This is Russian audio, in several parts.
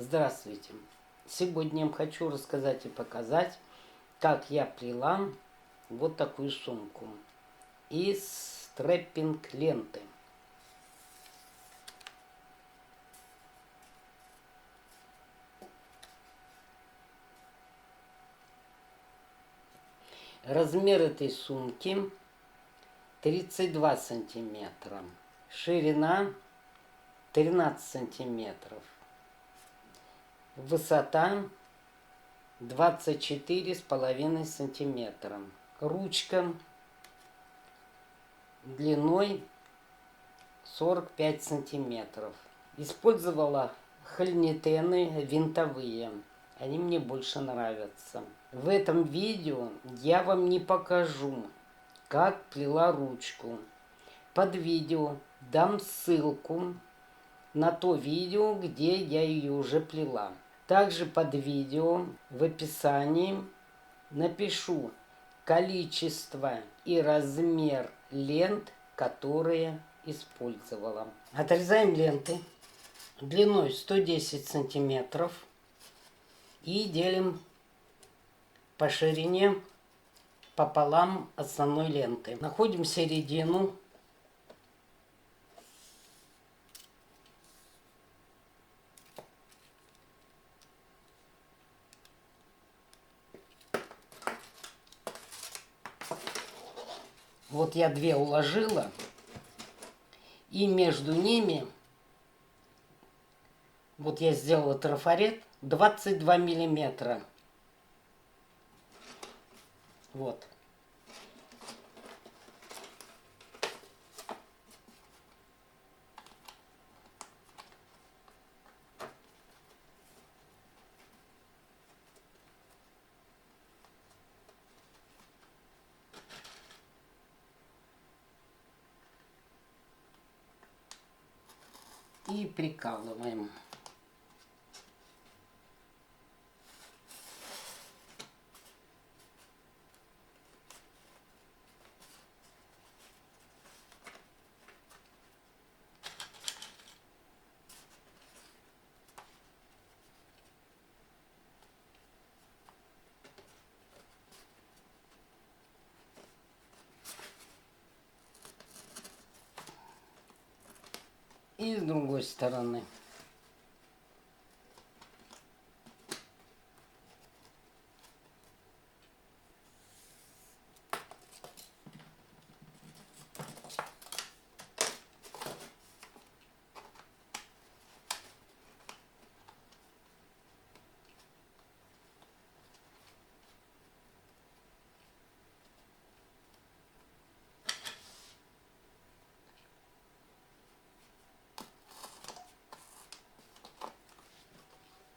Здравствуйте! Сегодня я вам хочу рассказать и показать, как я плела вот такую сумку из треппинг ленты. Размер этой сумки 32 сантиметра, ширина 13 сантиметров, высота 24,5 сантиметра, ручка длиной 45 сантиметров. Использовала хольнитены винтовые, они мне больше нравятся. В этом видео я вам не покажу, как плела ручку. Под видео дам ссылку на то видео, где я ее уже плела. Также под видео в описании напишу количество и размер лент, которые использовала. Отрезаем ленты длиной 110 сантиметров и делим по ширине пополам основной ленты. Находим середину. Вот я две уложила, и между ними вот я сделала трафарет 22 миллиметра. Вот. И прикалываем. И с другой стороны.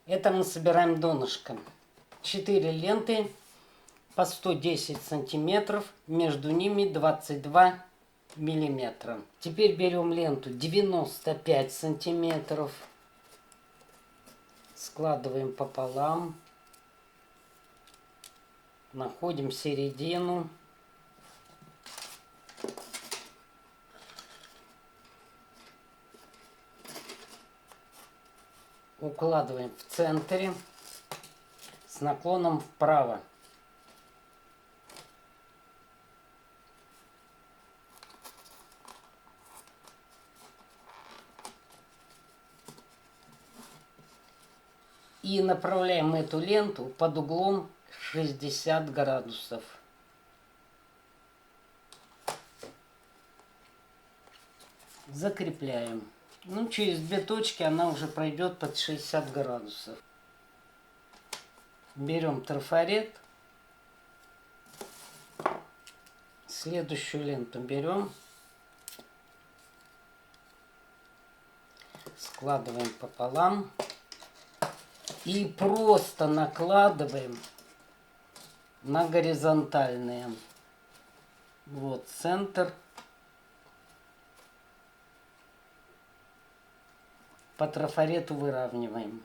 Это мы собираем донышком. 4 ленты по 110 сантиметров, между ними 22 миллиметра. Теперь берем ленту 95 сантиметров, складываем пополам, находим середину. Укладываем в центре с наклоном вправо. И направляем эту ленту под углом 60 градусов. Закрепляем. Ну, через две точки она уже пройдет под 60 градусов. Берем трафарет. Следующую ленту берем. Складываем пополам. И просто накладываем на горизонтальные. Вот центр. По трафарету выравниваем.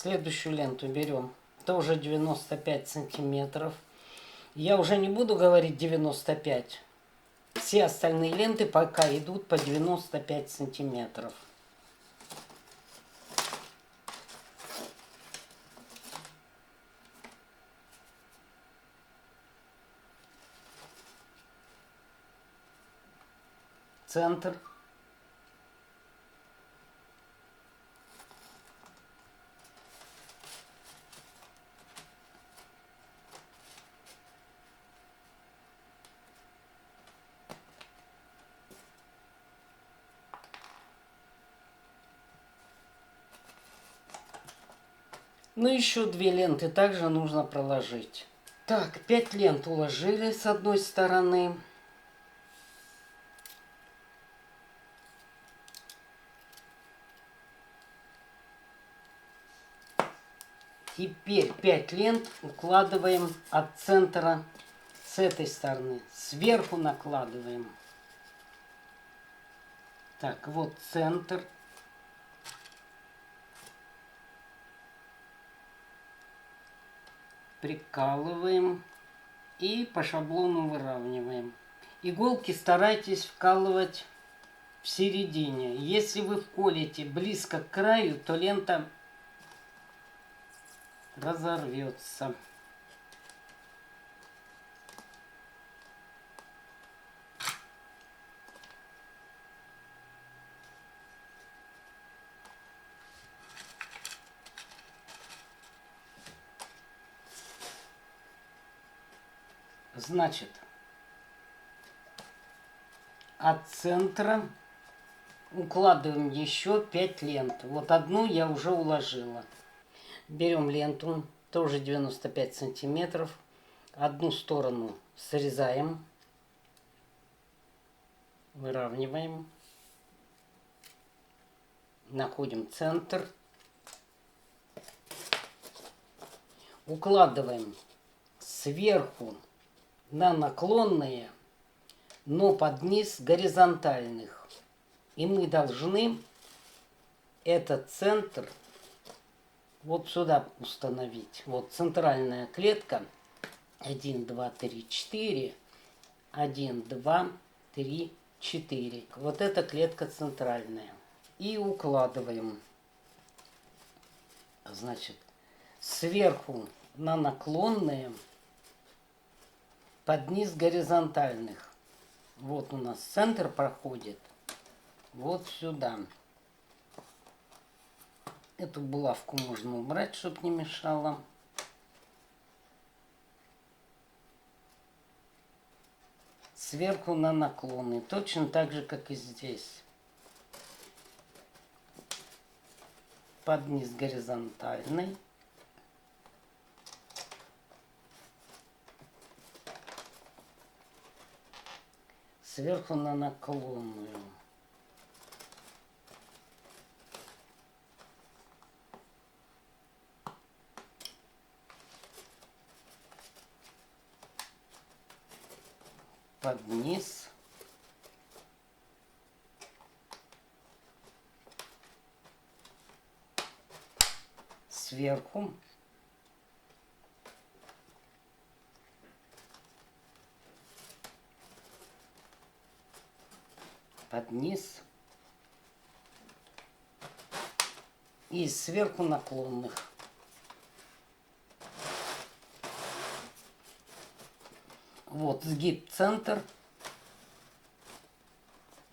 Следующую ленту берем. Тоже 95 сантиметров. Я уже не буду говорить 95. Все остальные ленты пока идут по 95 сантиметров. Центр. Ну, еще 2 ленты также нужно проложить. Так, 5 лент уложили с одной стороны. Теперь 5 лент укладываем от центра с этой стороны. Сверху накладываем. Так, вот центр. Прикалываем и по шаблону выравниваем. Иголки старайтесь вкалывать в середине. Если вы вколите близко к краю, то лента разорвется. Значит, от центра укладываем еще 5 лент. Вот одну я уже уложила. Берем ленту, тоже 95 сантиметров. Одну сторону срезаем, выравниваем. Находим центр. Укладываем сверху на наклонные, но под низ горизонтальных. И мы должны этот центр вот сюда установить. Вот центральная клетка. 1, 2, 3, 4. 1, 2, 3, 4. Вот эта клетка центральная. И укладываем. Значит, сверху на наклонные, под низ горизонтальных. Вот у нас центр проходит. Вот сюда. Эту булавку можно убрать, чтобы не мешала. Сверху на наклоны. Точно так же, как и здесь. Под низ горизонтальный. Сверху на наклонную. Под низ. Сверху. Под низ. И сверху наклонных. Вот сгиб центр.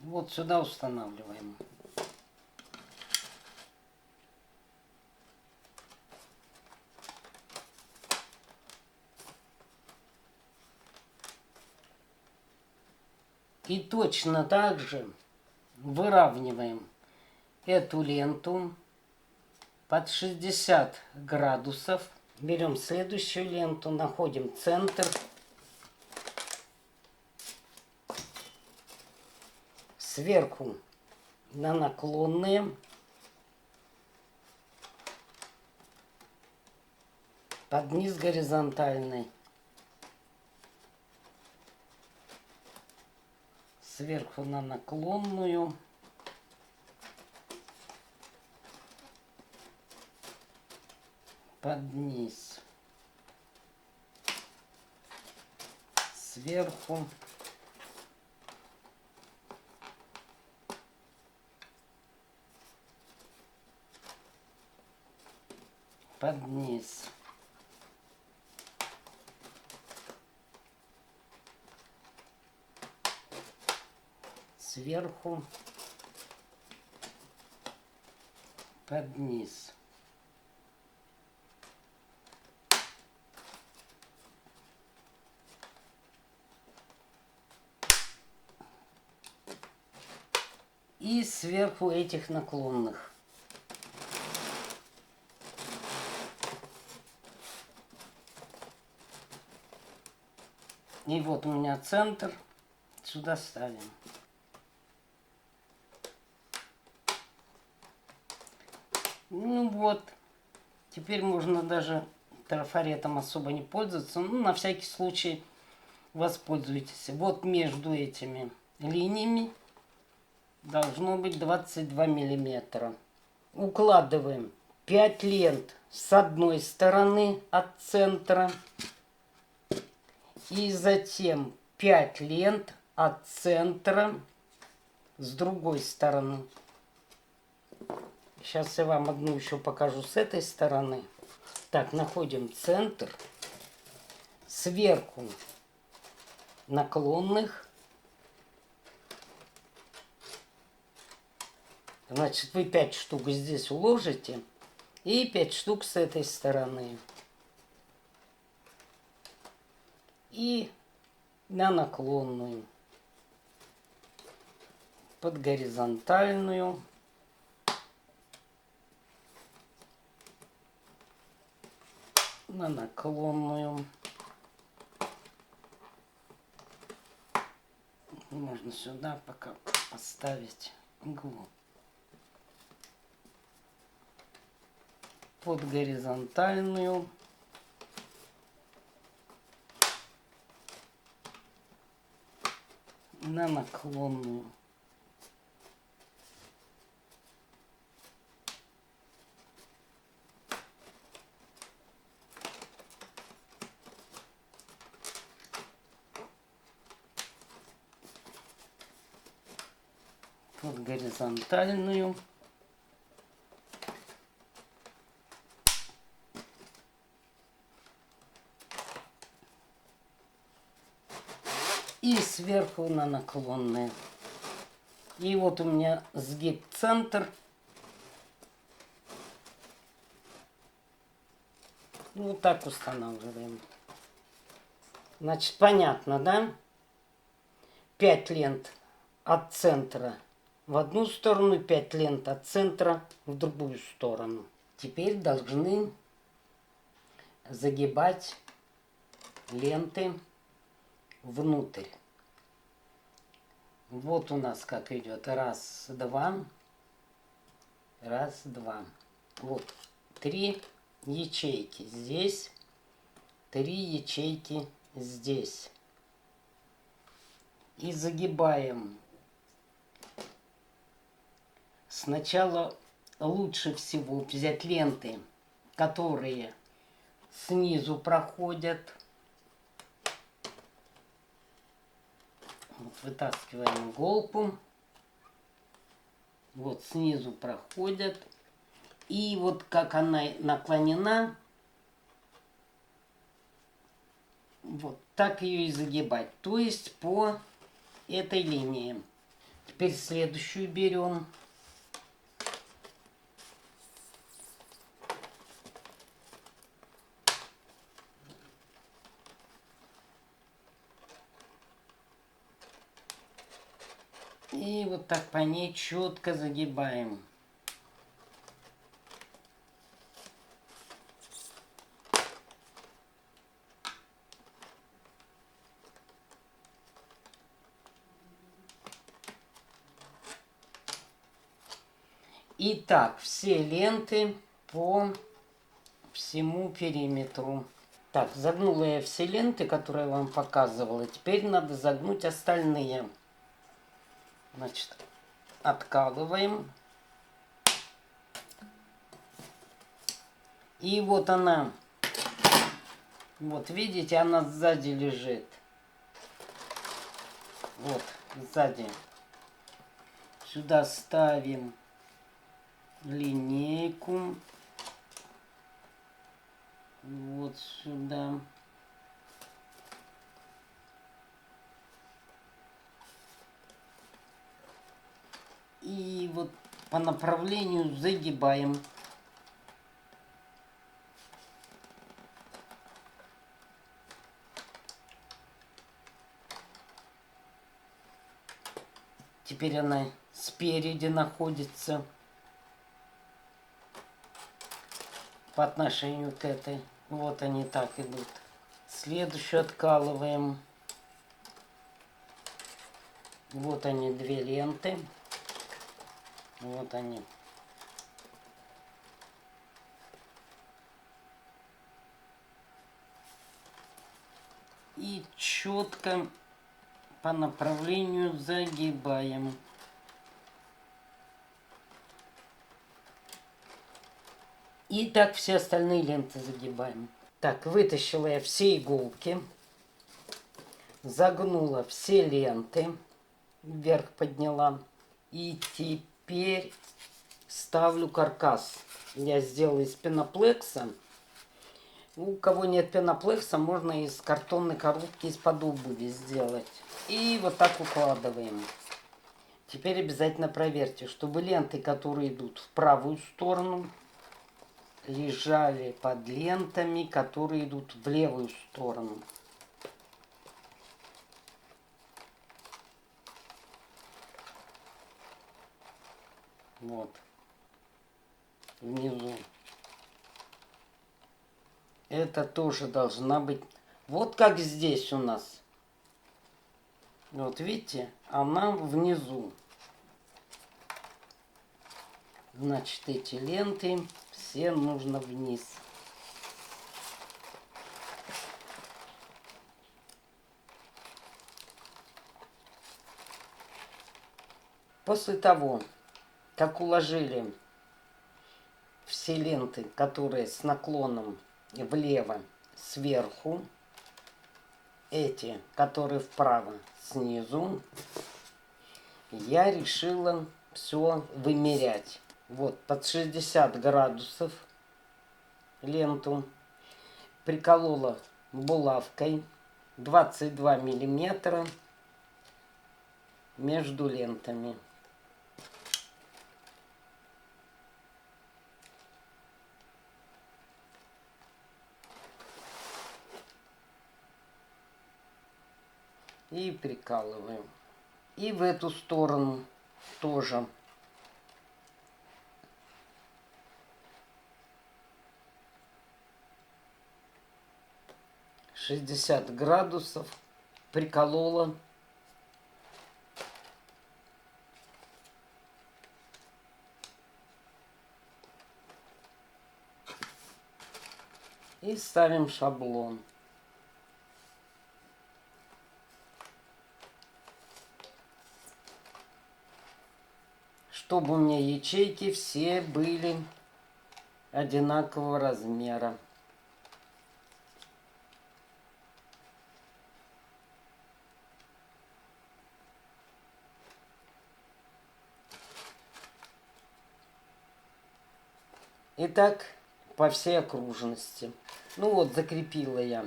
Вот сюда устанавливаем. И точно так же выравниваем эту ленту под 60 градусов. Берем следующую ленту, находим центр. Сверху на наклонные. Под низ горизонтальный. Сверху на наклонную. под низ, сверху, под низ, сверху, под низ. И сверху этих наклонных. И вот у меня центр. Сюда ставим. Ну вот. Теперь можно даже трафаретом особо не пользоваться. Ну, на всякий случай воспользуйтесь. Вот между этими линиями должно быть 22 миллиметра. Укладываем 5 лент с одной стороны от центра. И затем 5 лент от центра с другой стороны. Сейчас я вам одну еще покажу с этой стороны. Так, находим центр. Сверху наклонных. Значит, вы 5 штук здесь уложите. И 5 штук с этой стороны. И на наклонную. Под горизонтальную. На наклонную. Можно сюда пока поставить иглу. Под горизонтальную. На наклонную. Под горизонтальную. И сверху на наклонные. И вот у меня сгиб центр. Вот так устанавливаем. Значит, понятно, да? 5 лент от центра в одну сторону, 5 лент от центра в другую сторону. Теперь должны загибать ленты внутрь. Вот у нас как идет. Раз, два. Раз, два. Вот 3 ячейки здесь. 3 ячейки здесь. И загибаем. Сначала лучше всего взять ленты, которые снизу проходят. Вот вытаскиваем иголку. Вот снизу проходят. И вот как она наклонена, вот так ее и загибать. То есть по этой линии. Теперь следующую берем. И вот так по ней четко загибаем. Итак, все ленты по всему периметру. Так, загнула я все ленты, которые я вам показывала. Теперь надо загнуть остальные. Значит, откалываем. И вот она, вот видите, она сзади лежит. Вот, сзади. Сюда ставим линейку. Вот сюда. И вот по направлению загибаем. Теперь она спереди находится по отношению к этой. Вот они так идут. Следующую откалываем. Вот они, две ленты. Вот они. И четко по направлению загибаем. И так все остальные ленты загибаем. Так, вытащила я все иголки. Загнула все ленты. Вверх подняла. И теперь ставлю каркас. Я сделала из пеноплекса. У кого нет пеноплекса, можно из картонной коробки из-под обуви сделать. И вот так укладываем. Теперь обязательно проверьте, чтобы ленты, которые идут в правую сторону, лежали под лентами, которые идут в левую сторону. Вот. Внизу. Это тоже должна быть... Вот как здесь у нас. Вот видите, она внизу. Значит, эти ленты все нужно вниз. После того, как уложили все ленты, которые с наклоном влево сверху, эти, которые вправо снизу, я решила все вымерять. Вот под 60 градусов ленту приколола булавкой 22 миллиметра между лентами. И прикалываем. И в эту сторону тоже. «60 градусов» приколола. И ставим шаблон. Чтобы у меня ячейки все были одинакового размера. И так по всей окружности. Ну вот, закрепила я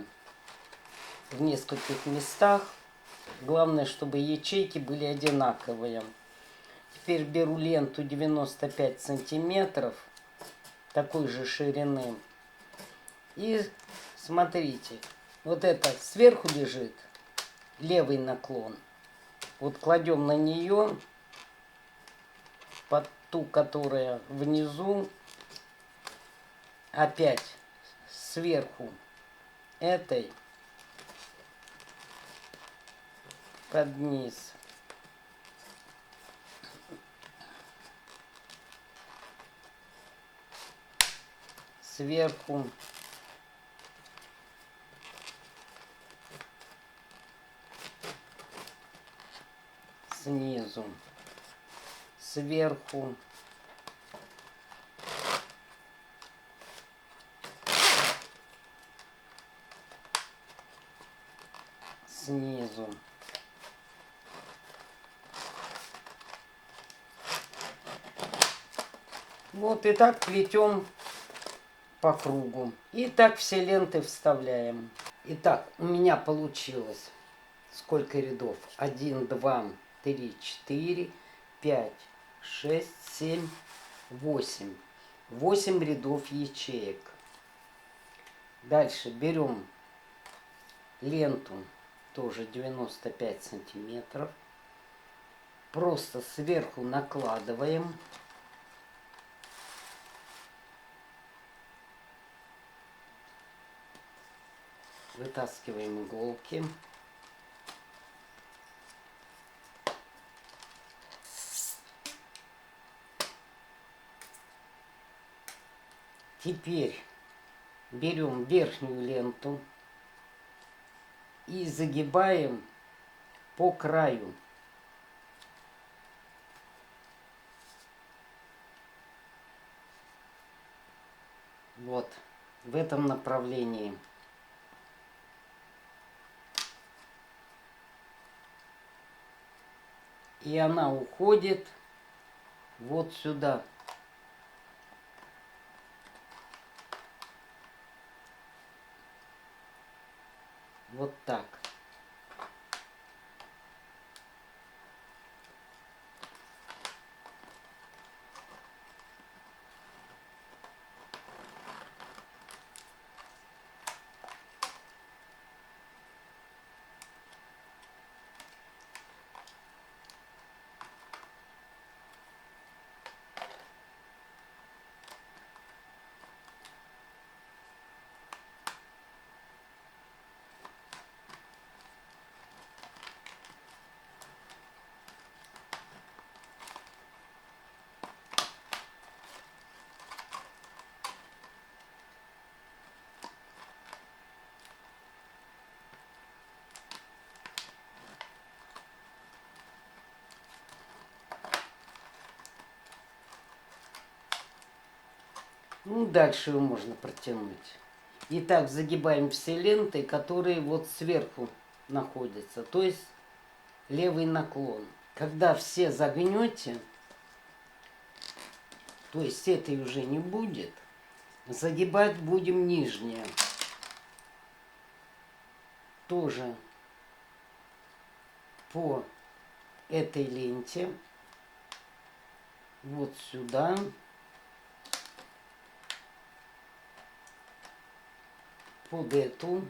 в нескольких местах. Главное, чтобы ячейки были одинаковые. Теперь беру ленту 95 сантиметров такой же ширины. И смотрите, вот это сверху лежит левый наклон. Вот кладем на нее под ту, которая внизу, опять сверху этой под низ. Сверху снизу, сверху снизу. Вот и так плетем по кругу. И так все ленты вставляем. Итак, у меня получилось сколько рядов? 1, 2, 3, 4, 5, 6, 7, 8. 8 рядов ячеек. Дальше берем ленту, тоже 95 сантиметров. Просто сверху накладываем. Вытаскиваем иголки. Теперь берем верхнюю ленту и загибаем по краю. Вот в этом направлении. И она уходит вот сюда. Вот так. Ну, дальше его можно протянуть. Итак, загибаем все ленты, которые вот сверху находятся. То есть левый наклон. Когда все загнете, то есть этой уже не будет, загибать будем нижнее. Тоже по этой ленте. Вот сюда. Под эту.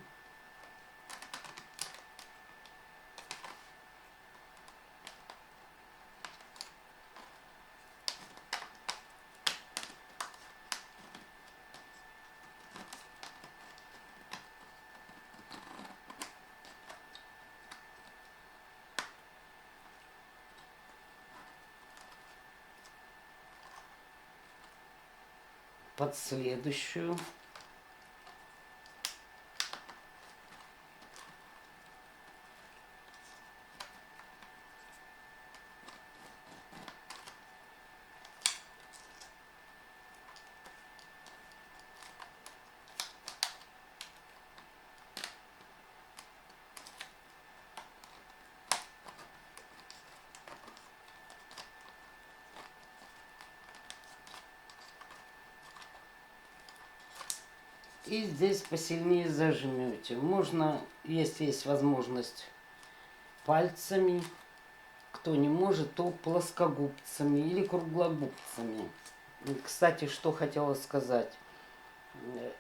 Под следующую. И здесь посильнее зажмете. Можно, если есть возможность, пальцами. Кто не может, то плоскогубцами или круглогубцами. И, кстати, что хотела сказать.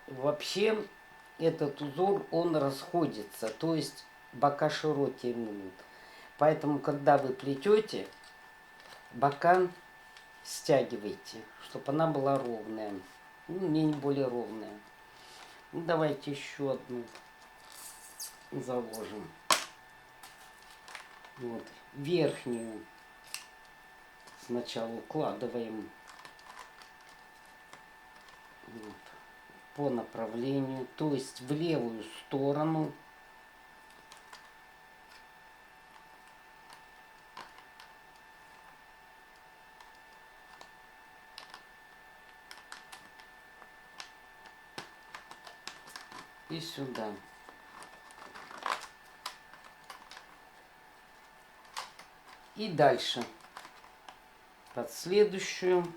Вообще этот узор, он расходится. То есть бока широкие будут. Поэтому, когда вы плетете, бока стягивайте, чтобы она была ровная. Ну, не более ровная. Ну, давайте еще одну заложим. Вот. Верхнюю сначала укладываем вот, по направлению, то есть в левую сторону. И сюда. И дальше под следующую.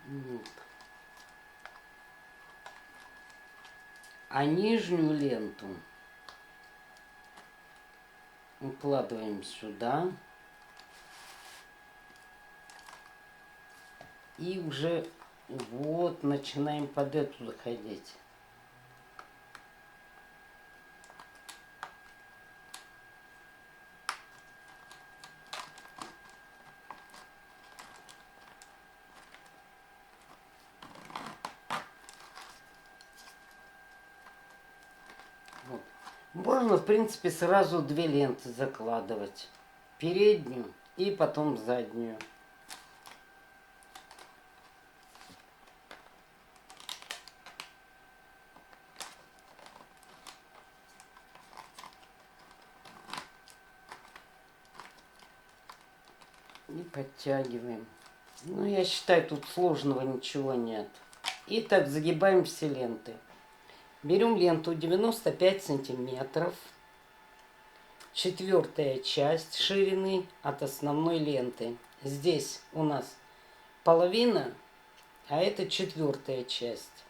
Вот. А нижнюю ленту укладываем сюда. И уже вот начинаем под эту заходить. Вот. Можно, в принципе, сразу две ленты закладывать. Переднюю и потом заднюю. И подтягиваем. Ну, я считаю, тут сложного ничего нет. И так загибаем все ленты. Берем ленту 95 сантиметров. Четвертая часть ширины от основной ленты. Здесь у нас половина, а это четвертая часть.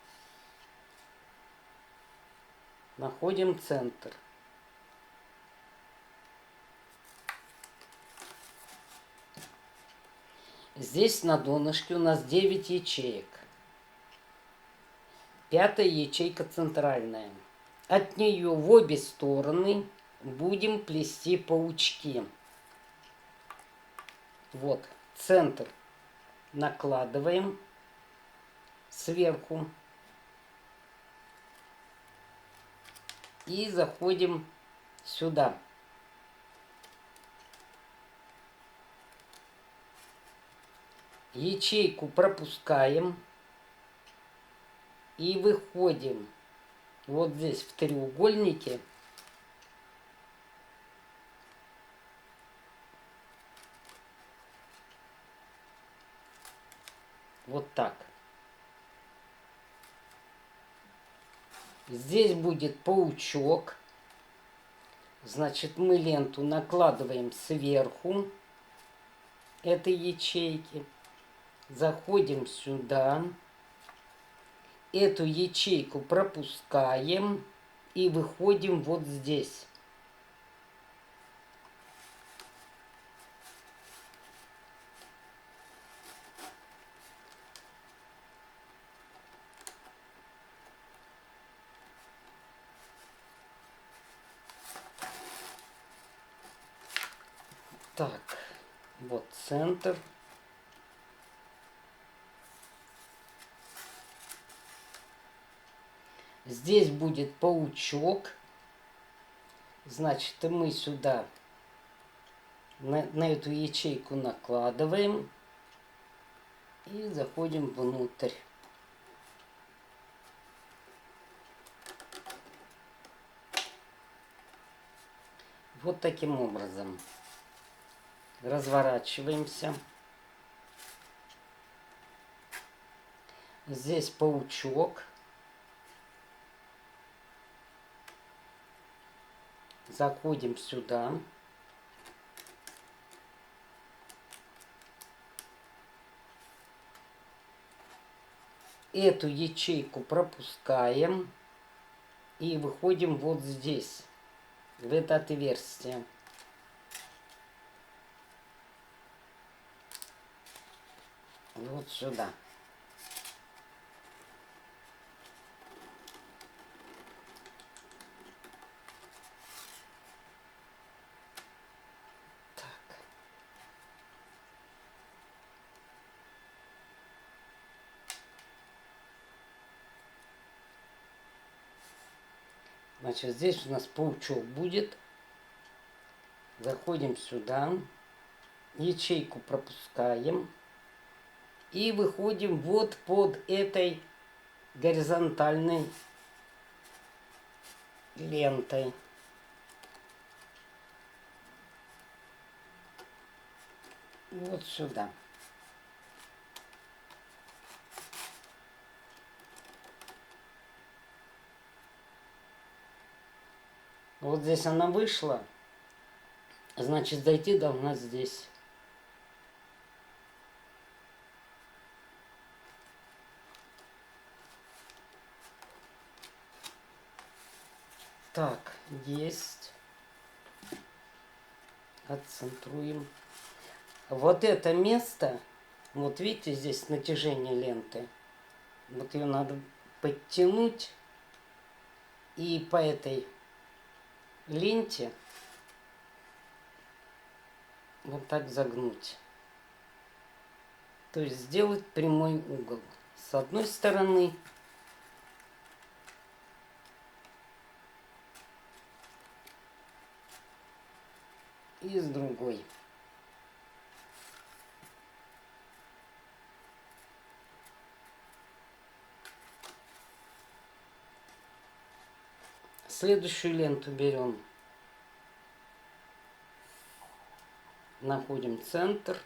Находим центр. Здесь на донышке у нас 9 ячеек. Пятая ячейка центральная. От нее в обе стороны будем плести паучки. Вот, центр накладываем сверху. И заходим сюда. Ячейку пропускаем. И выходим вот здесь в треугольнике. Вот так. Здесь будет паучок. Значит, мы ленту накладываем сверху этой ячейки. Заходим сюда. Эту ячейку пропускаем и выходим вот здесь. Так, вот центр. Здесь будет паучок. Значит, и мы сюда на эту ячейку накладываем и заходим внутрь. Вот таким образом. Разворачиваемся. Здесь паучок. Заходим сюда. Эту ячейку пропускаем и выходим вот здесь, в это отверстие. Вот сюда. Значит, здесь у нас паучок будет. Заходим сюда. Ячейку пропускаем. И выходим вот под этой горизонтальной лентой. вот сюда. Вот здесь она вышла, значит, зайти должна здесь. Так, есть. Отцентруем. Вот это место, вот видите, здесь натяжение ленты. Вот ее надо подтянуть и по этой ленте вот так загнуть. То есть сделать прямой угол. С одной стороны и с другой. Следующую ленту берем. Находим центр.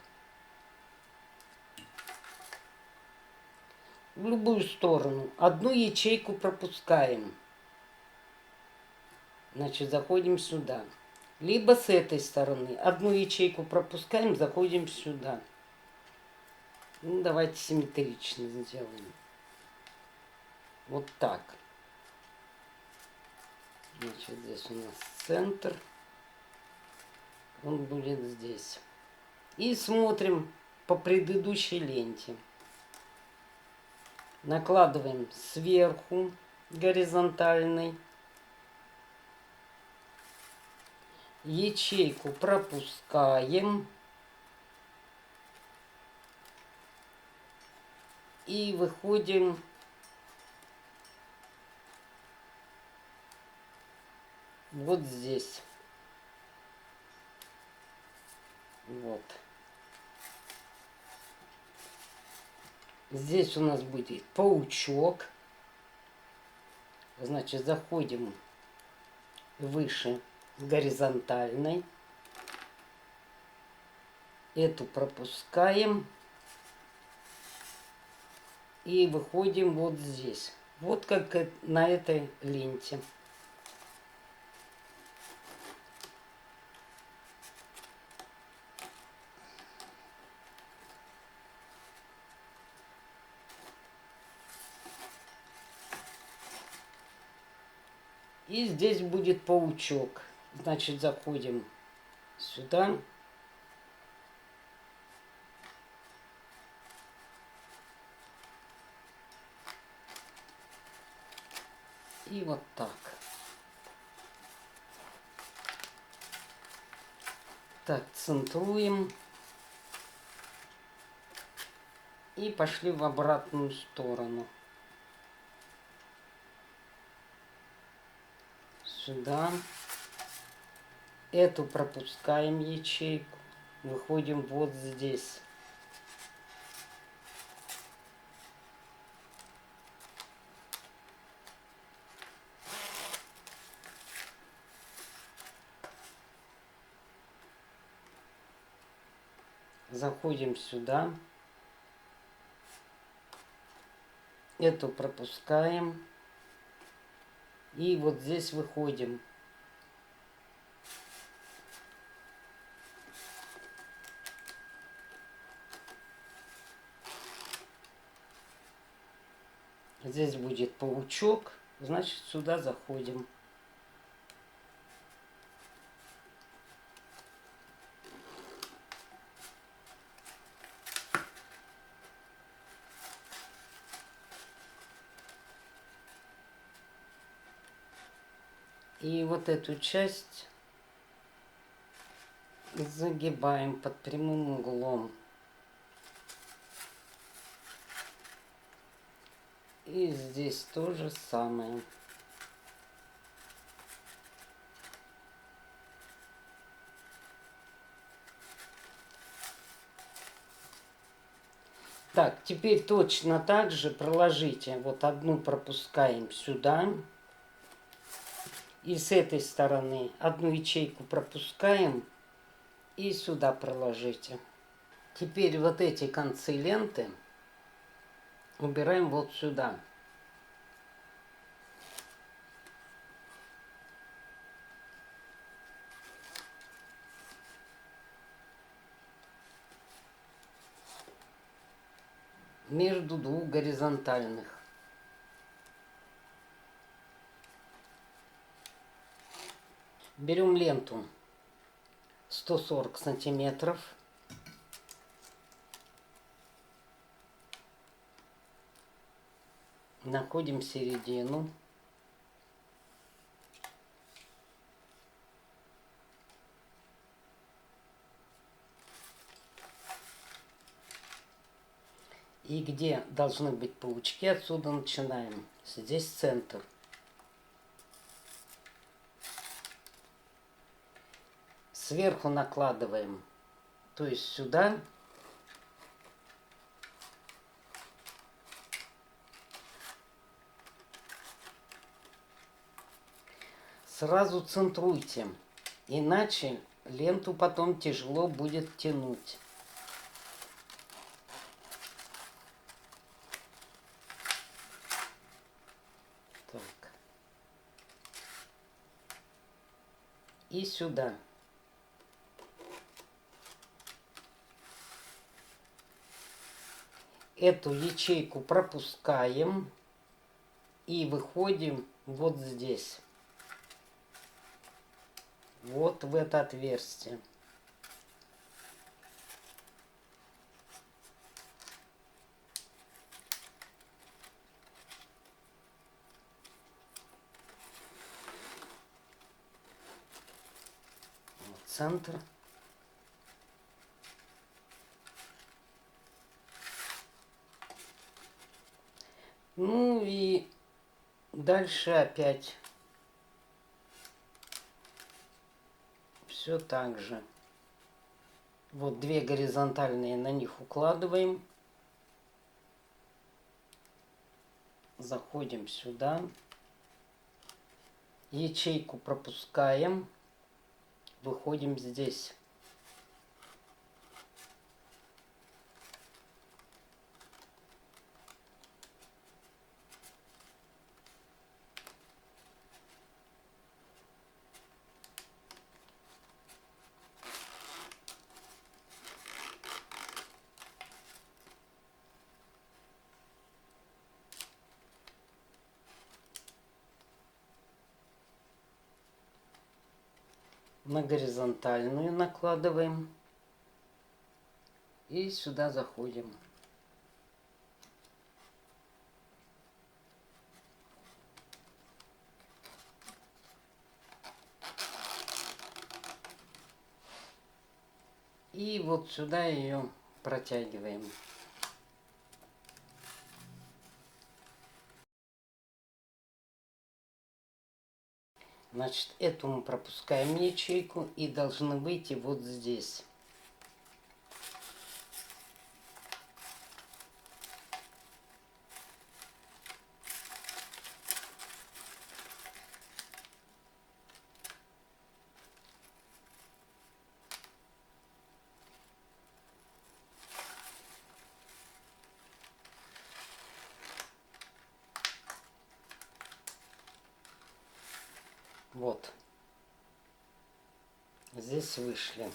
В любую сторону. Одну ячейку пропускаем. Значит, заходим сюда. Либо с этой стороны. Одну ячейку пропускаем, заходим сюда. Ну, давайте симметрично сделаем. Вот так. Значит, здесь у нас центр. Он будет здесь. И смотрим по предыдущей ленте. Накладываем сверху горизонтальный. Ячейку пропускаем. И выходим вот здесь. Вот. Здесь у нас будет паучок. Значит, заходим выше горизонтальной. Эту пропускаем. И выходим вот здесь. Вот как на этой ленте. И здесь будет паучок. Значит, заходим сюда. И вот так. Так, центруем. И пошли в обратную сторону. Сюда. Эту пропускаем ячейку. Выходим вот здесь. Заходим сюда. Эту пропускаем. И вот здесь выходим. Здесь будет паучок. Значит, сюда заходим. И вот эту часть загибаем под прямым углом. И здесь то же самое. Так, теперь точно так же проложите. Вот одну пропускаем сюда. И с этой стороны одну ячейку пропускаем и сюда проложите. Теперь вот эти концы ленты убираем вот сюда. Между двух горизонтальных. Берем ленту 140 сантиметров. Находим середину. И где должны быть паучки, отсюда начинаем. Здесь центр. Сверху накладываем, то есть сюда. Сразу центруйте, иначе ленту потом тяжело будет тянуть. Так. И сюда. Эту ячейку пропускаем и выходим вот здесь. Вот в это отверстие. Вот центр. Ну и дальше опять все так же. Вот две горизонтальные, на них укладываем. Заходим сюда. Ячейку пропускаем. Выходим здесь. На горизонтальную накладываем. И сюда заходим. И вот сюда ее протягиваем. Значит, эту мы пропускаем ячейку и должны выйти вот здесь. Вот. Здесь вышли.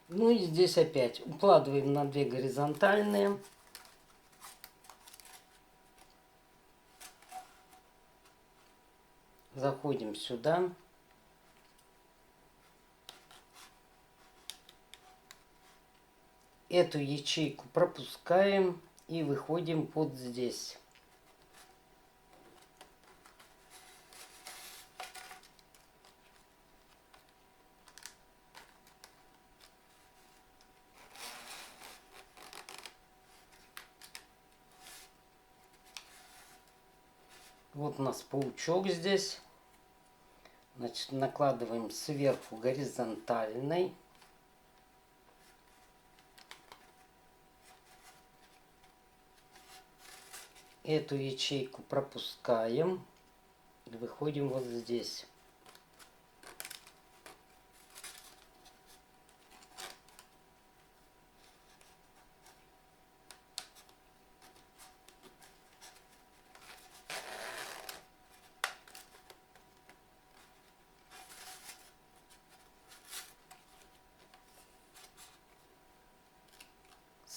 Ну и здесь опять укладываем на две горизонтальные. Заходим сюда. Эту ячейку пропускаем и выходим вот здесь. Вот у нас паучок здесь. Значит, накладываем сверху горизонтальной. Эту ячейку пропускаем. И выходим вот здесь.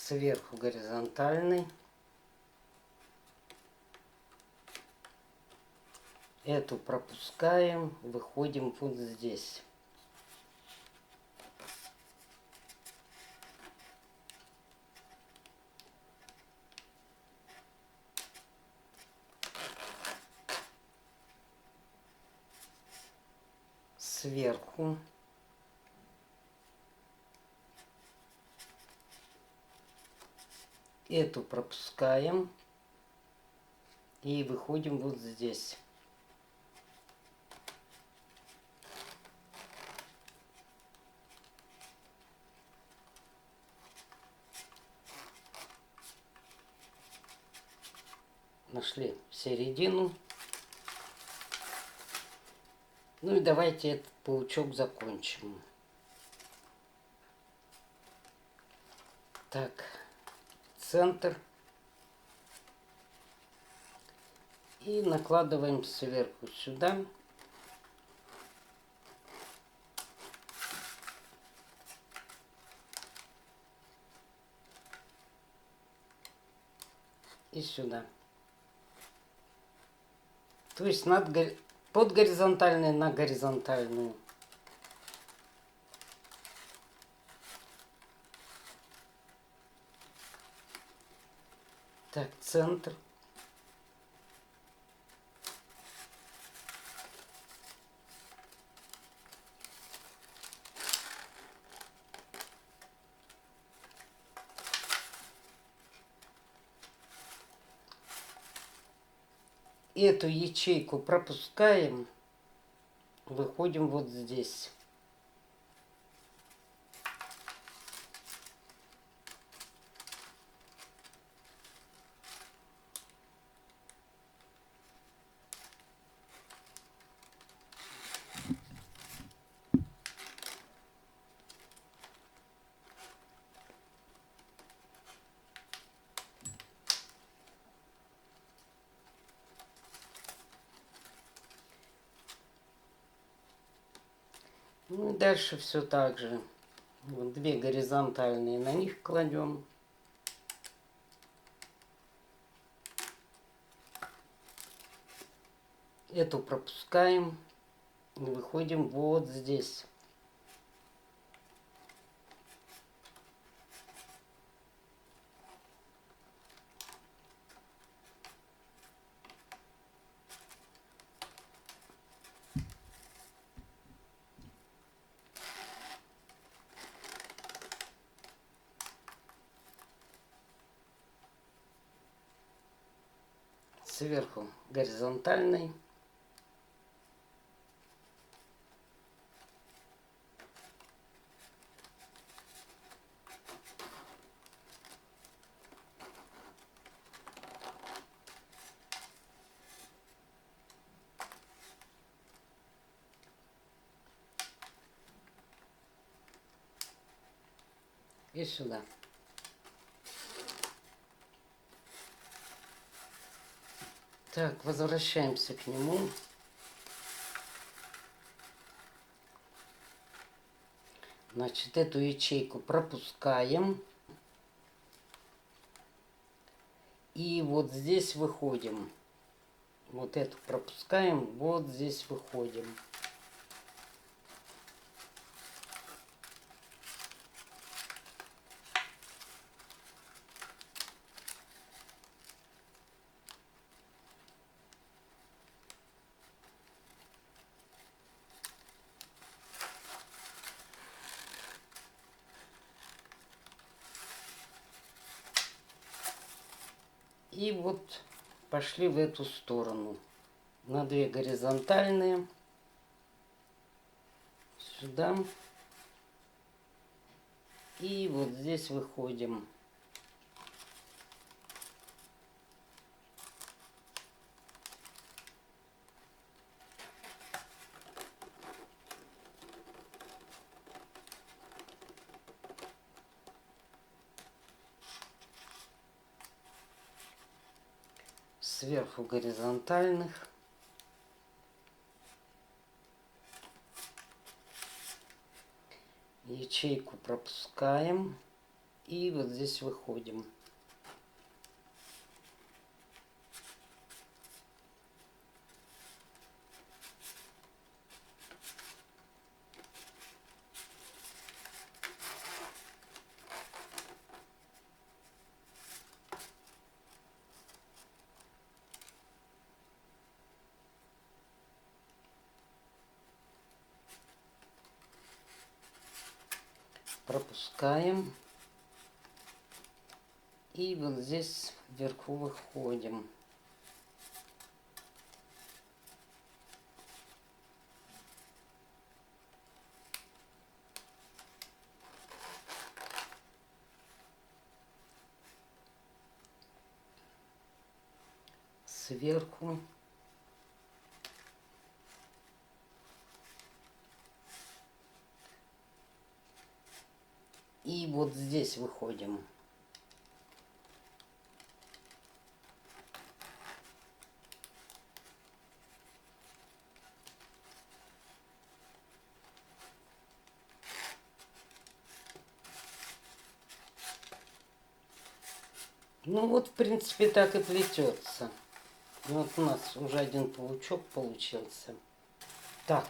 Сверху горизонтальный. Эту пропускаем, выходим вот здесь. Сверху. Эту пропускаем и выходим вот здесь. Нашли середину. Ну и давайте этот паучок закончим. Так, центр. И накладываем сверху сюда. И сюда. То есть под горизонтальную на горизонтальную. Так, центр. Эту ячейку пропускаем, выходим вот здесь. Ну и дальше все так же. Вот две горизонтальные, на них кладем. Эту пропускаем и выходим вот здесь. Сверху горизонтальный. И сюда. Так, возвращаемся к нему. Значит, эту ячейку пропускаем. И вот здесь выходим. Вот эту пропускаем, вот здесь выходим. И вот пошли в эту сторону. На две горизонтальные. Сюда. И вот здесь выходим. Сверху горизонтальных. Ячейку пропускаем. И вот здесь выходим. Пропускаем. И вот здесь вверху выходим. Сверху. И вот здесь выходим. Ну вот, в принципе, так и плетется. Вот у нас уже один паучок получился. Так,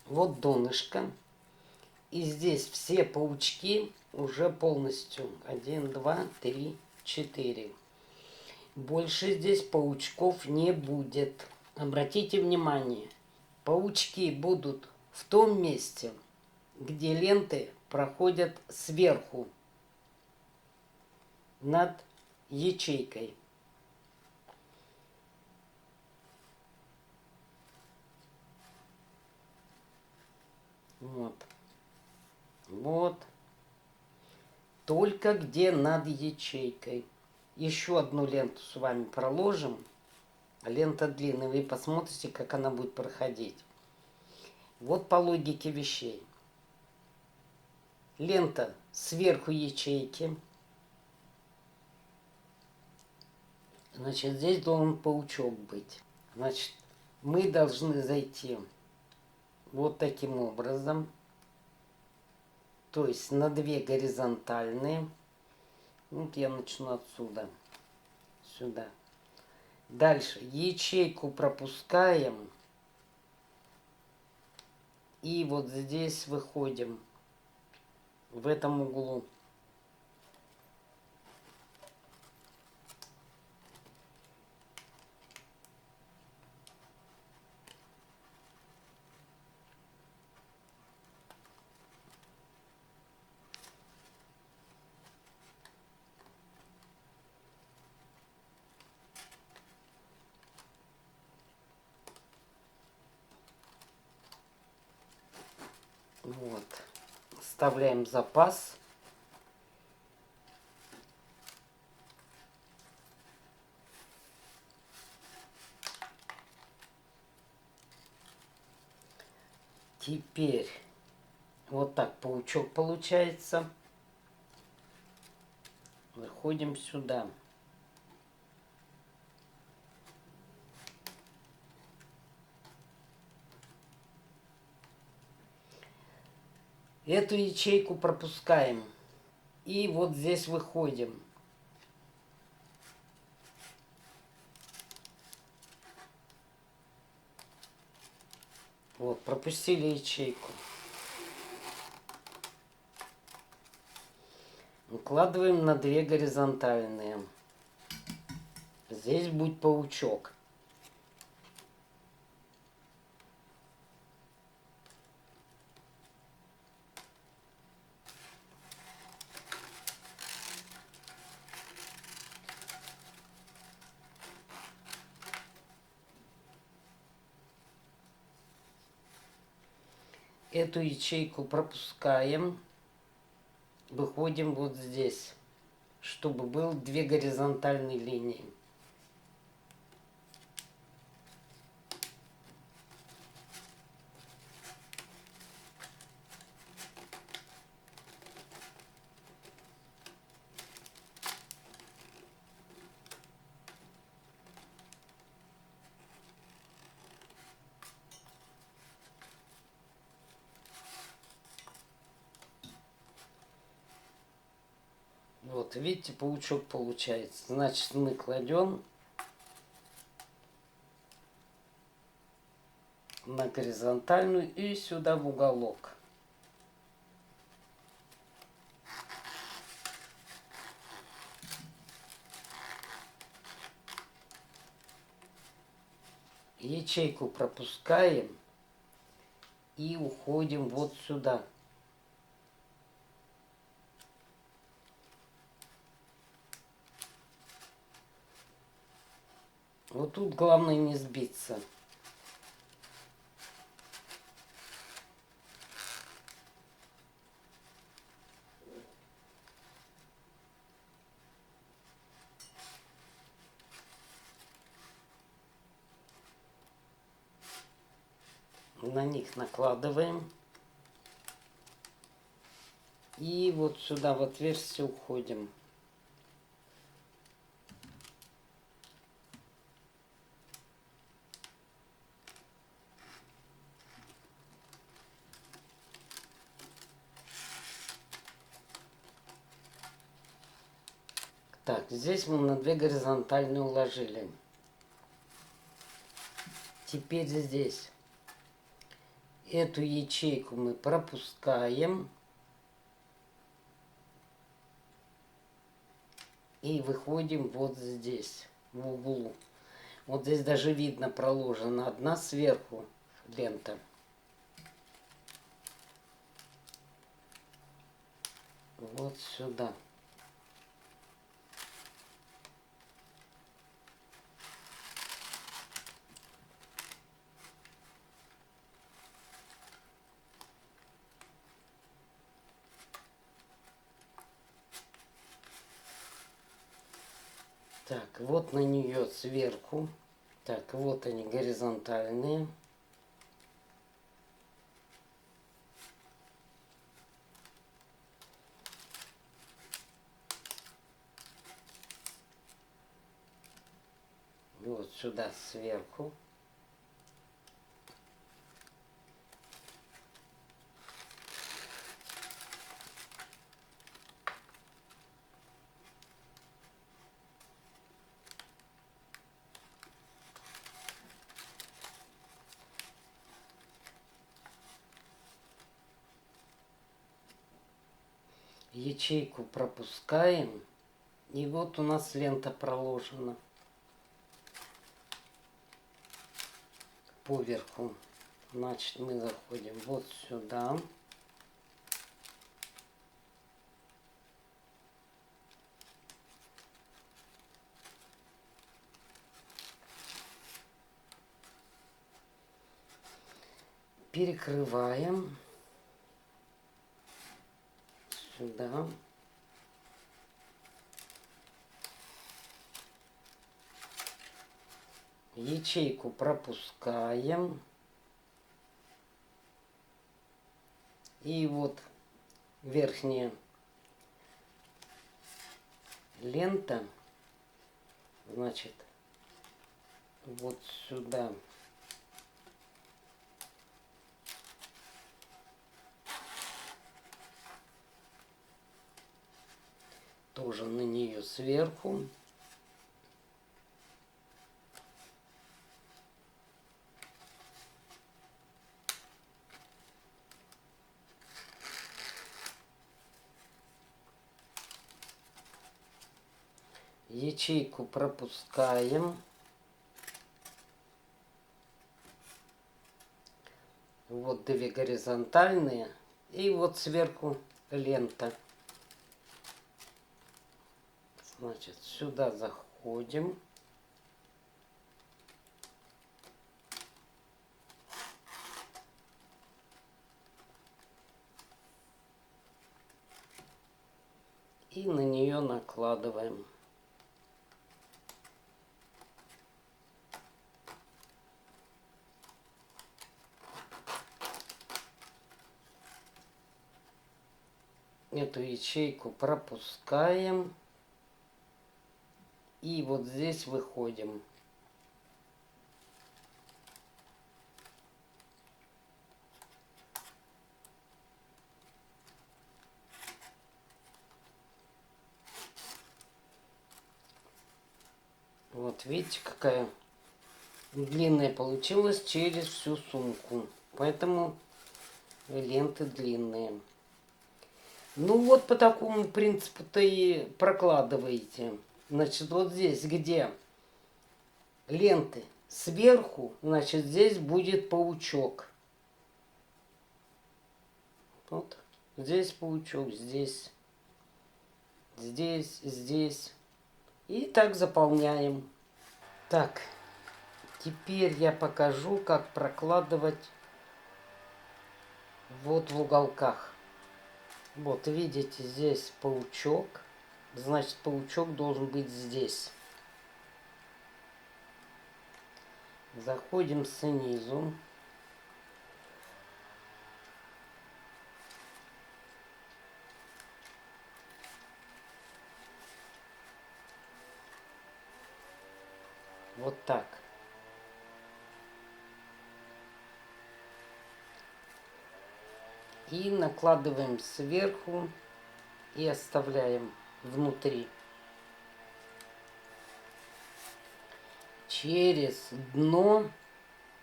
вот донышко. И здесь все паучки уже полностью. 1, 2, 3, 4. Больше здесь паучков не будет. Обратите внимание, паучки будут в том месте, где ленты проходят сверху, над ячейкой. Вот. Вот. Только где над ячейкой. Еще одну ленту с вами проложим. Лента длинная. Вы посмотрите, как она будет проходить. Вот по логике вещей. Лента сверху ячейки. Значит, здесь должен паучок быть. Значит, мы должны зайти вот таким образом. То есть на 2 горизонтальные. Вот я начну отсюда. Сюда. Дальше ячейку пропускаем. И вот здесь выходим. В этом углу. Вот. Вставляем запас. Теперь вот так паучок получается. Выходим сюда. Эту ячейку пропускаем. И вот здесь выходим. Вот, пропустили ячейку. Укладываем на 2 горизонтальные. Здесь будет паучок. Эту ячейку пропускаем. Выходим вот здесь, чтобы был 2 горизонтальные линии. Вот, видите, паучок получается. Значит, мы кладем на горизонтальную и сюда в уголок. Ячейку пропускаем и уходим вот сюда. Вот тут главное не сбиться. На них накладываем. И вот сюда в отверстие уходим. Так, здесь мы на 2 горизонтальные уложили. Теперь здесь эту ячейку мы пропускаем. И выходим вот здесь, в углу. Вот здесь даже видно проложена одна сверху лента. Вот сюда. Так, вот на нее сверху. Так, вот они горизонтальные. Вот сюда сверху. Ячейку пропускаем. И вот у нас лента проложена поверху. Значит, мы заходим вот сюда. Перекрываем. Сюда. Ячейку пропускаем. И вот верхняя лента, значит, вот сюда. Тоже на нее сверху. Ячейку пропускаем. Вот 2 горизонтальные. И вот сверху лента. Значит, сюда заходим. И на нее накладываем. Эту ячейку пропускаем. И вот здесь выходим. Вот видите, какая длинная получилась через всю сумку. Поэтому ленты длинные. Ну вот по такому принципу-то и прокладываете. Значит, вот здесь, где ленты сверху, значит, здесь будет паучок. Вот. Здесь паучок, здесь, здесь. И так заполняем. Так, теперь я покажу, как прокладывать вот в уголках. Вот, видите, здесь паучок. Значит, паучок должен быть здесь. Заходим снизу. Вот так. И накладываем сверху и оставляем внутри. Через дно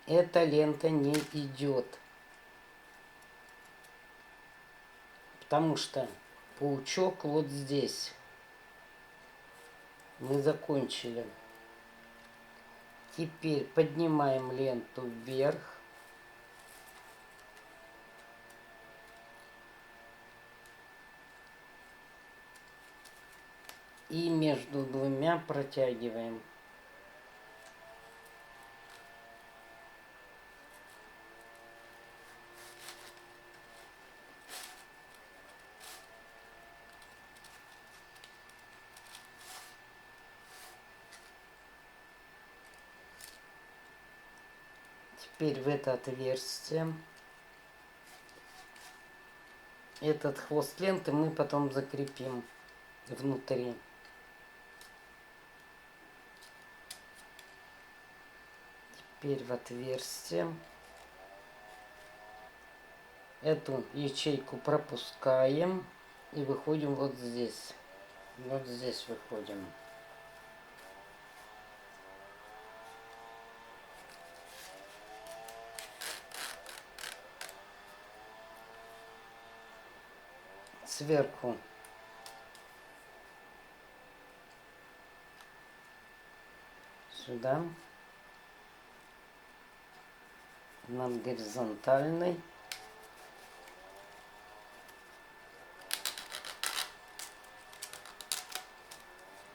эта лента не идет. Потому что паучок вот здесь. Мы закончили. Теперь поднимаем ленту вверх. И между двумя протягиваем. Теперь в это отверстие. Этот хвост ленты мы потом закрепим внутри. Теперь в отверстие. Эту ячейку пропускаем и выходим вот здесь. Вот здесь выходим. Сверху сюда, над горизонтальной.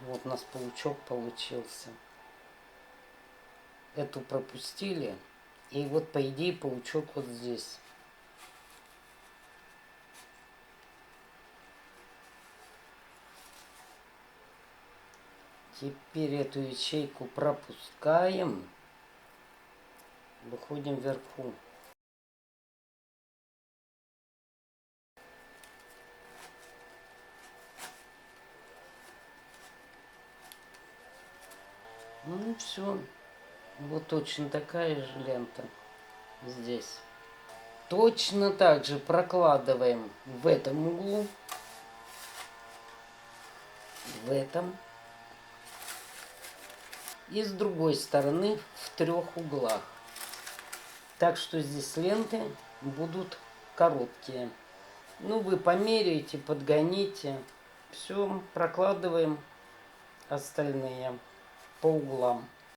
Вот у нас паучок получился. Эту пропустили. И вот по идее паучок вот здесь. Теперь эту ячейку пропускаем. Выходим вверху. Ну и все. Вот точно такая же лента здесь. Точно так же прокладываем в этом углу, в этом и с другой стороны в 3 углах. Так что здесь ленты будут короткие. Ну, вы померяете, подгоните. Все, прокладываем остальные по углам.